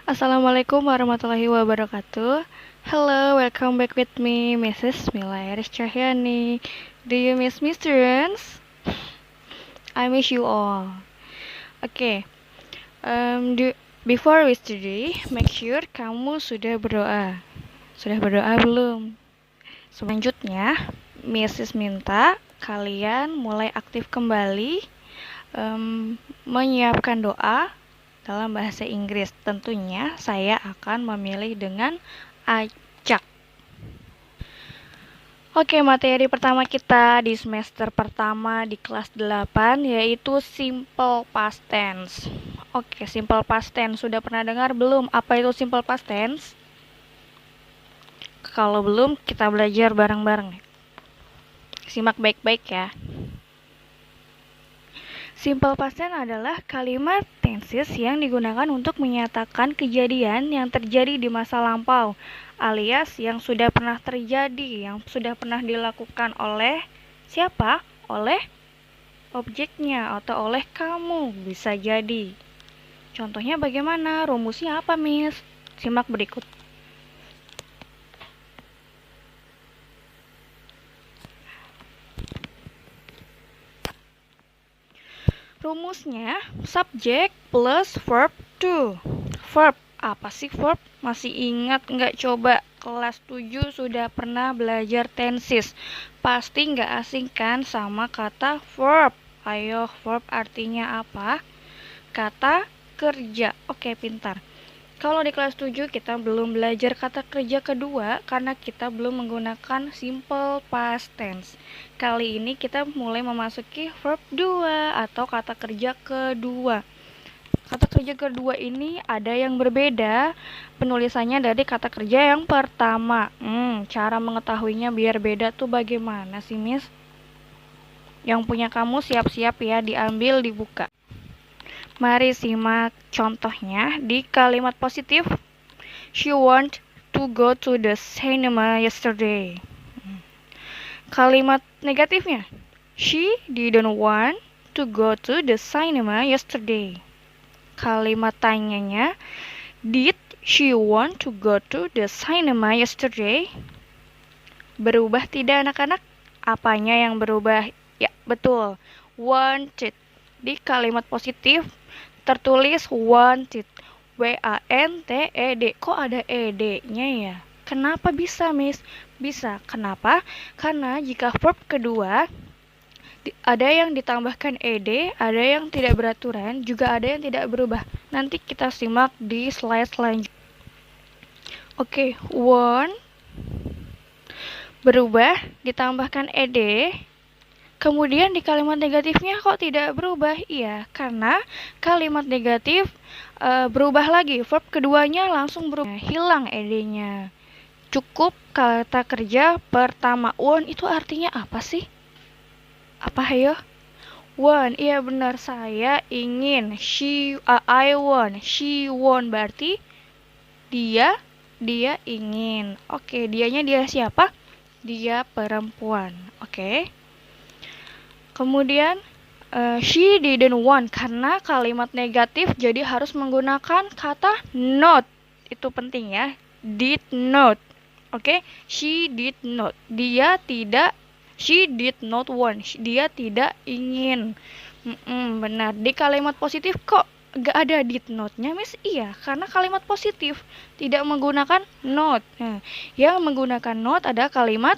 Assalamualaikum warahmatullahi wabarakatuh. Hello, welcome back with me, Mrs. Mila Iris Cahyani. Do you miss me, students? I miss you all. Okay, before we study, make sure kamu sudah berdoa. Sudah berdoa belum? Selanjutnya, Mrs. minta kalian mulai aktif kembali menyiapkan doa dalam bahasa Inggris. Tentunya saya akan memilih dengan acak. Oke, materi pertama kita di semester pertama di kelas 8 yaitu simple past tense. Oke, simple past tense sudah pernah dengar belum? Apa itu simple past tense? Kalau belum, kita belajar bareng-bareng. Simak baik-baik ya. Simple past tense adalah kalimat tenses yang digunakan untuk menyatakan kejadian yang terjadi di masa lampau, alias yang sudah pernah terjadi, yang sudah pernah dilakukan oleh siapa? Oleh objeknya atau oleh kamu, bisa jadi. Contohnya bagaimana? Rumusnya apa, Miss? Simak berikut. Rumusnya subjek plus verb to. Verb, apa sih verb? Masih ingat nggak? Coba kelas 7 sudah pernah belajar tenses. Pasti nggak asing kan sama kata verb. Ayo, verb artinya apa? Kata kerja. Oke, pintar. Kalau di kelas 7 kita belum belajar kata kerja kedua karena kita belum menggunakan simple past tense. Kali ini kita mulai memasuki verb 2 atau kata kerja kedua. Kata kerja kedua ini ada yang berbeda penulisannya dari kata kerja yang pertama. Cara mengetahuinya biar beda tuh bagaimana sih, Miss? Yang punya kamu siap-siap ya, diambil, dibuka. Mari simak contohnya di kalimat positif. She want to go to the cinema yesterday. Kalimat negatifnya. She didn't want to go to the cinema yesterday. Kalimat tanyanya. Did she want to go to the cinema yesterday? Berubah tidak anak-anak? Apanya yang berubah? Ya, betul. Wanted. Di kalimat positif tertulis wanted, W-A-N-T-E-D. Kok ada ed-nya ya? Kenapa bisa, Miss? Bisa. Kenapa? Karena jika verb kedua ada yang ditambahkan ed, ada yang tidak beraturan, juga ada yang tidak berubah. Nanti kita simak di slide selanjutnya. Oke, want berubah, ditambahkan ed. Kemudian di kalimat negatifnya kok tidak berubah? Iya, karena kalimat negatif berubah lagi. Verb keduanya langsung berubah. Hilang ed-nya. Cukup kata kerja pertama. Want itu artinya apa sih? Apa ayo? Want, iya benar. Saya ingin. I want. She want berarti dia ingin. Oke, dianya dia siapa? Dia perempuan. Oke. Kemudian she didn't want karena kalimat negatif jadi harus menggunakan kata not. Itu penting ya. Did not. Oke, she did not. She did not want. Dia tidak ingin. Benar. Di kalimat positif kok gak ada did not-nya, Miss? Iya, karena kalimat positif tidak menggunakan not. Nah, yang menggunakan not ada kalimat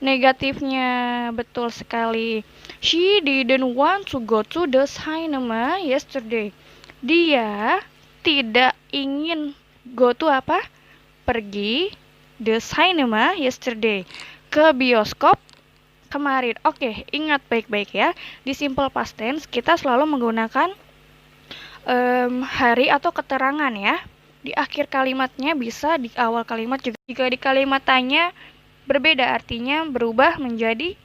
negatifnya. Betul sekali. She didn't want to go to the cinema yesterday. Dia tidak ingin go to apa? Pergi the cinema yesterday. Ke bioskop kemarin. Oke, ingat baik-baik ya. Di simple past tense kita selalu menggunakan hari atau keterangan ya. Di akhir kalimatnya bisa, di awal kalimat juga. Jika di kalimat tanya berbeda artinya berubah menjadi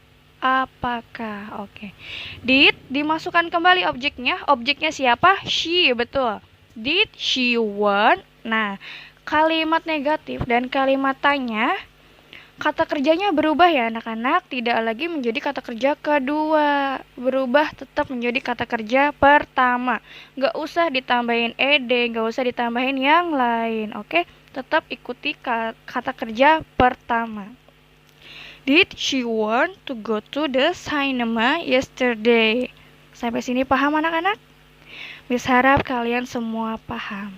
apakah. Oke. Did dimasukkan kembali objeknya. Objeknya siapa? She, betul. Did she want? Nah, kalimat negatif dan kalimat tanya Kata kerjanya berubah ya anak-anak, tidak lagi menjadi kata kerja kedua, berubah tetap menjadi kata kerja pertama. Gak usah ditambahin ed, gak usah ditambahin yang lain, oke? Tetap ikuti kata kerja pertama. Did she want to go to the cinema yesterday? Sampai sini paham anak-anak? Miss harap kalian semua paham.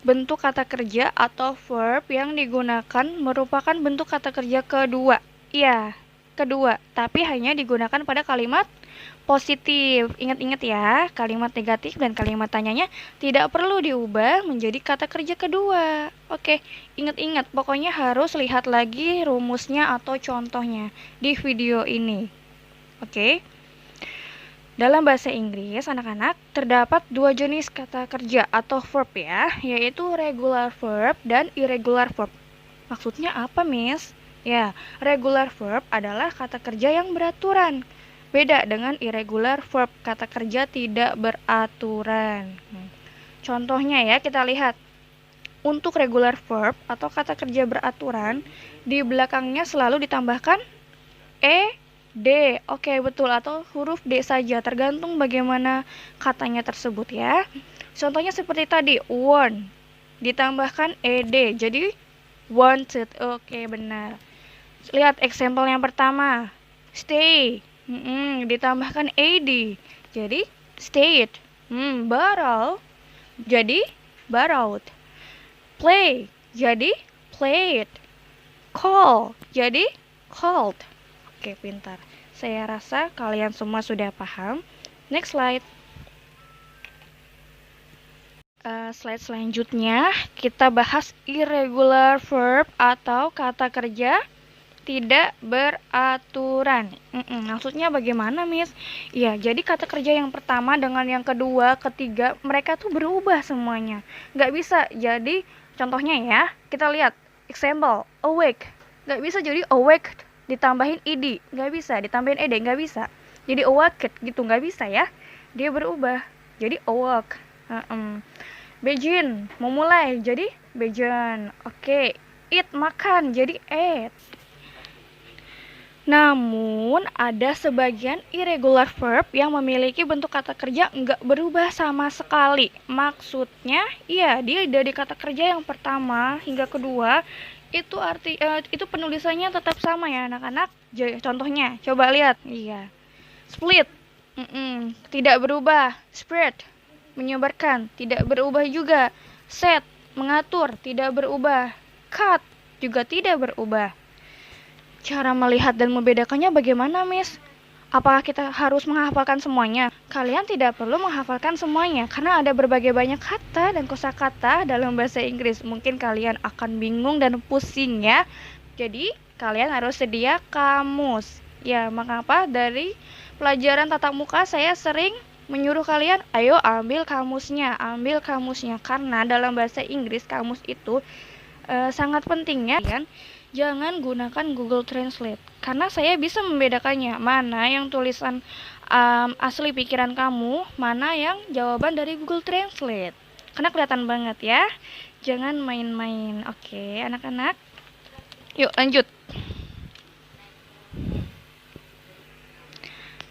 Bentuk kata kerja atau verb yang digunakan merupakan bentuk kata kerja kedua. Iya, kedua, tapi hanya digunakan pada kalimat positif. Ingat-ingat ya, kalimat negatif dan kalimat tanyanya tidak perlu diubah menjadi kata kerja kedua. Oke, ingat-ingat, pokoknya harus lihat lagi rumusnya atau contohnya di video ini. Oke. Dalam bahasa Inggris, anak-anak, terdapat dua jenis kata kerja atau verb ya, yaitu regular verb dan irregular verb. Maksudnya apa, Miss? Ya, regular verb adalah kata kerja yang beraturan. Beda dengan irregular verb, kata kerja tidak beraturan. Contohnya ya, kita lihat. Untuk regular verb atau kata kerja beraturan, di belakangnya selalu ditambahkan D, oke betul, atau huruf D saja, tergantung bagaimana katanya tersebut ya. Contohnya seperti tadi, want, ditambahkan ed, jadi wanted, oke benar. Lihat example yang pertama, stay, ditambahkan ad, jadi stayed, borrow, jadi borrowed, play, jadi played, call, jadi called. Oke, pintar. Saya rasa kalian semua sudah paham. Next slide. Slide selanjutnya, kita bahas irregular verb atau kata kerja tidak beraturan. Maksudnya bagaimana, Miss? Ya, jadi kata kerja yang pertama dengan yang kedua, ketiga, mereka tuh berubah semuanya. Nggak bisa jadi, contohnya ya, kita lihat. Example, awake. Nggak bisa jadi awake ditambahin id, nggak bisa, ditambahin ed, nggak bisa, jadi awake gitu, nggak bisa ya, dia berubah jadi awake. Begin, memulai, jadi began. Oke, eat, makan, jadi ate. Namun ada sebagian irregular verb yang memiliki bentuk kata kerja nggak berubah sama sekali. Maksudnya, iya, dia dari kata kerja yang pertama hingga kedua itu penulisannya tetap sama ya anak-anak. Contohnya, coba lihat. Iya. Split, tidak berubah. Spread, menyebarkan, tidak berubah juga. Set, mengatur, tidak berubah. Cut, juga tidak berubah. Cara melihat dan membedakannya bagaimana, Miss? Apakah kita harus menghafalkan semuanya? Kalian tidak perlu menghafalkan semuanya, karena ada berbagai banyak kata dan kosakata dalam bahasa Inggris. Mungkin kalian akan bingung dan pusing ya. Jadi, kalian harus sedia kamus. Ya, mengapa dari pelajaran tatap muka saya sering menyuruh kalian, ayo ambil kamusnya. Karena dalam bahasa Inggris, kamus itu sangat penting ya. Jangan gunakan Google Translate, karena saya bisa membedakannya, mana yang tulisan asli pikiran kamu, mana yang jawaban dari Google Translate. Karena kelihatan banget ya. Jangan main-main. Oke, anak-anak. Yuk, lanjut.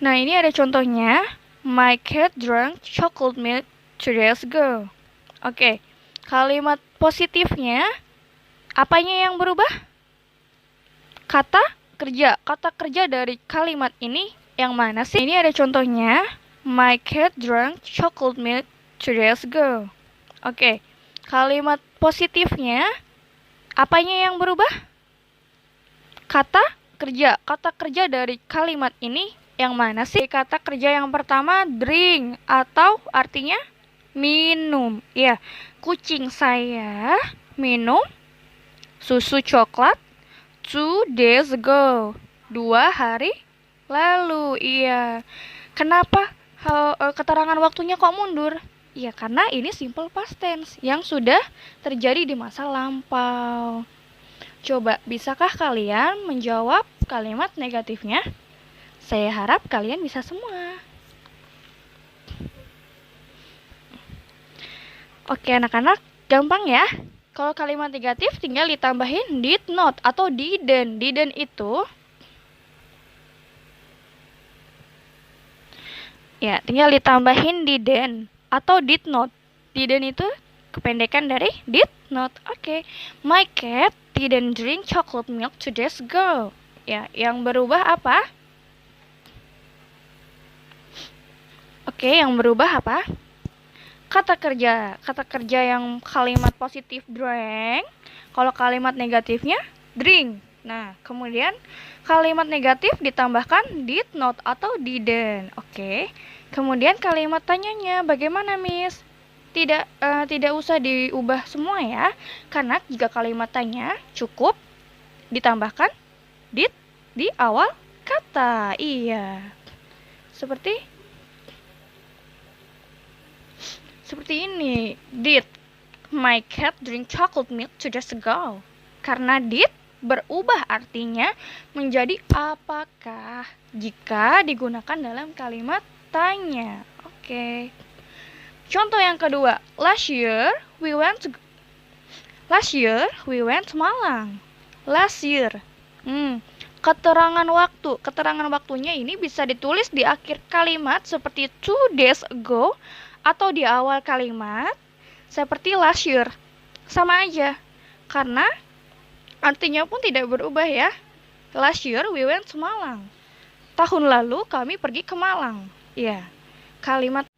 Nah, ini ada contohnya. My cat drank chocolate milk 2 days ago. Oke, kalimat positifnya, apanya yang berubah? Kata kerja dari kalimat ini yang mana sih? Ini ada contohnya. My cat drank chocolate milk 2 days ago. Oke, kalimat positifnya, apanya yang berubah? Kata kerja dari kalimat ini yang mana sih? Kata kerja yang pertama, drink, atau artinya minum. Ya, kucing saya minum susu coklat 2 days ago, 2 hari lalu. Iya. Kenapa keterangan waktunya kok mundur? Ya, karena ini simple past tense yang sudah terjadi di masa lampau. Coba, bisakah kalian menjawab kalimat negatifnya? Saya harap kalian bisa semua. Oke anak-anak, gampang ya. Kalau kalimat negatif tinggal ditambahin did not atau didn't. Didn't itu ya, tinggal ditambahin didn't atau did not. Didn't itu kependekan dari did not. Oke. My cat didn't drink chocolate milk 2 days ago. Ya, yang berubah apa? Oke, yang berubah apa? Kata kerja yang kalimat positif drank. Kalau kalimat negatifnya drink. Nah, kemudian kalimat negatif ditambahkan did not atau didn't. Oke. Kemudian kalimat tanyanya bagaimana, Miss? Tidak usah diubah semua ya. Karena jika kalimat tanya cukup ditambahkan did di awal kata. Iya. Seperti ini. Did my cat drink chocolate milk 2 days ago? Karena did berubah artinya menjadi apakah jika digunakan dalam kalimat tanya. Oke. Contoh yang kedua, last year we went to Malang. Last year. Keterangan waktunya ini bisa ditulis di akhir kalimat seperti 2 days ago atau di awal kalimat seperti last year. Sama aja. Karena artinya pun tidak berubah ya. Last year we went to Malang. Tahun lalu kami pergi ke Malang. Ya. Kalimat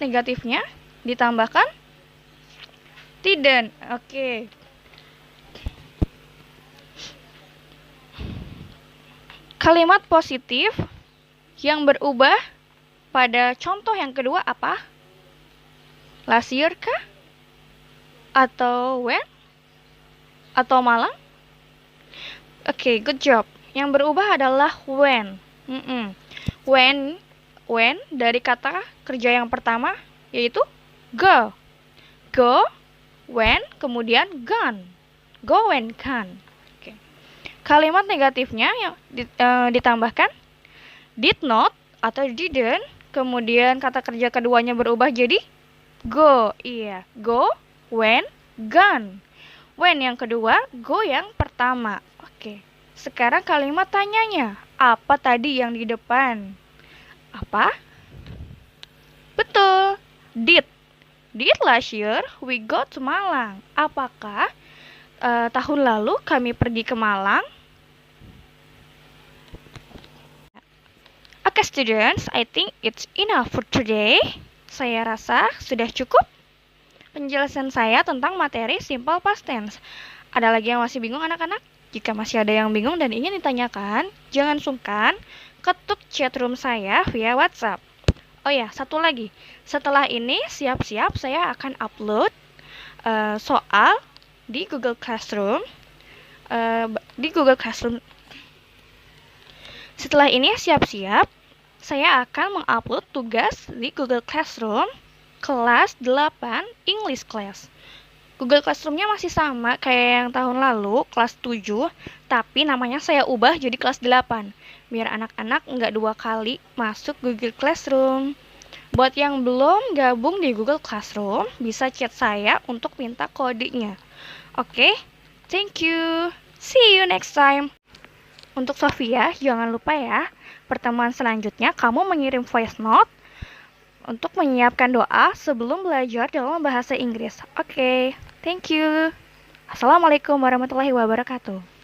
negatifnya ditambahkan didn't. Oke. Kalimat positif yang berubah pada contoh yang kedua apa? Last year kah? Atau when? Atau Malang? Oke, good job. Yang berubah adalah when. When dari kata kerja yang pertama yaitu go. Go, when, kemudian gone. Go when gone. Oke. Kalimat negatifnya yang ditambahkan did not atau didn't, kemudian kata kerja keduanya berubah jadi go. Iya, go, when, gone. When yang kedua, go yang pertama. Oke. Sekarang kalimat tanyanya, apa tadi yang di depan? Apa? Betul. Did last year we go to Malang? Apakah tahun lalu kami pergi ke Malang? Okay students, I think it's enough for today. Saya rasa sudah cukup penjelasan saya tentang materi simple past tense. Ada lagi yang masih bingung anak-anak? Jika masih ada yang bingung dan ingin ditanyakan, jangan sungkan ketuk chatroom saya via WhatsApp. Oh ya, satu lagi. Setelah ini siap-siap saya akan upload soal di Google Classroom. Setelah ini siap-siap saya akan mengupload tugas di Google Classroom kelas 8 English Class. Google Classroom-nya masih sama kayak yang tahun lalu, kelas 7, tapi namanya saya ubah jadi kelas 8, biar anak-anak nggak 2 kali masuk Google Classroom. Buat yang belum gabung di Google Classroom, bisa chat saya untuk minta kodenya. Oke, thank you. See you next time. Untuk Sofia, jangan lupa ya, pertemuan selanjutnya kamu mengirim voice note untuk menyiapkan doa sebelum belajar dalam bahasa Inggris. Oke, thank you. Assalamualaikum warahmatullahi wabarakatuh.